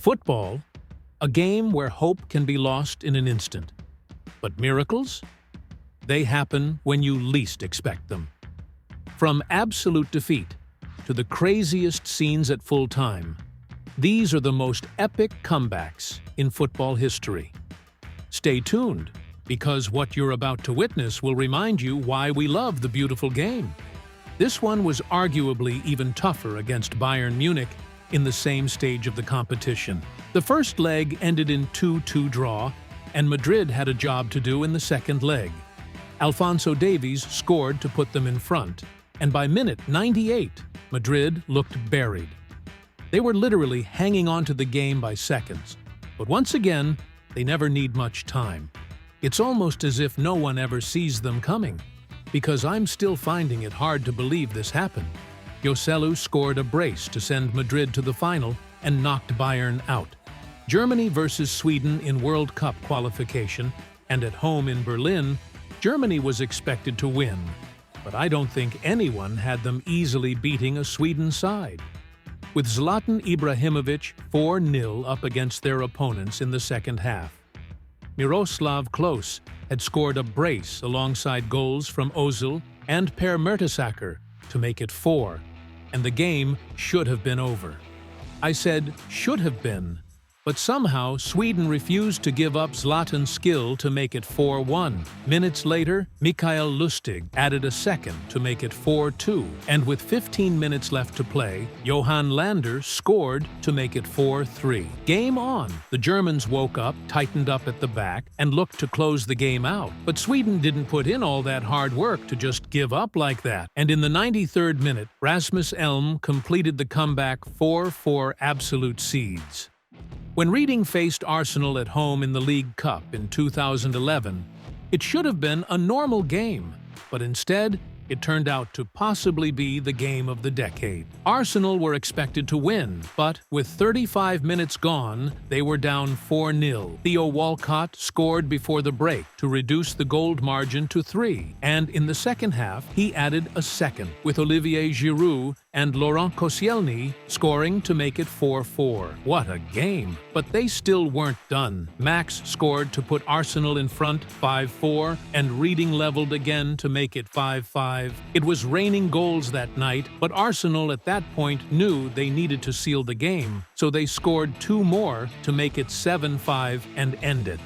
Football, a game where hope can be lost in an instant. But miracles? They happen when you least expect them. From absolute defeat to the craziest scenes at full time, these are the most epic comebacks in football history. Stay tuned, because what you're about to witness will remind you why we love the beautiful game. This one was arguably even tougher against Bayern Munich in the same stage of the competition. The first leg ended in 2-2 draw, and Madrid had a job to do in the second leg. Alphonso Davies scored to put them in front, and by minute 98, Madrid looked buried. They were literally hanging on to the game by seconds, but once again, they never need much time. It's almost as if no one ever sees them coming, because I'm still finding it hard to believe this happened. Joselu scored a brace to send Madrid to the final and knocked Bayern out. Germany versus Sweden in World Cup qualification, and at home in Berlin, Germany was expected to win, but I don't think anyone had them easily beating a Sweden side. With Zlatan Ibrahimovic 4-0 up against their opponents in the second half. Miroslav Klose had scored a brace alongside goals from Ozil and Per Mertesacker to make it 4, and the game should have been over. I said should have been, but somehow Sweden refused to give up Zlatan's skill to make it 4-1. Minutes later, Mikael Lustig added a second to make it 4-2, and with 15 minutes left to play, Johan Lander scored to make it 4-3. Game on. The Germans woke up, tightened up at the back, and looked to close the game out. But Sweden didn't put in all that hard work to just give up like that. And in the 93rd minute, Rasmus Elm completed the comeback 4-4 absolute seeds. When Reading faced Arsenal at home in the League Cup in 2011, it should have been a normal game, but instead, it turned out to possibly be the game of the decade. Arsenal were expected to win, but with 35 minutes gone, they were down 4-0. Theo Walcott scored before the break to reduce the goal margin to 3, and in the second half, he added a second, with Olivier Giroud and Laurent Koscielny scoring to make it 4-4. What a game! But they still weren't done. Max scored to put Arsenal in front 5-4, and Reading leveled again to make it 5-5. It was raining goals that night, but Arsenal at that point knew they needed to seal the game, so they scored 2 more to make it 7-5 and end it.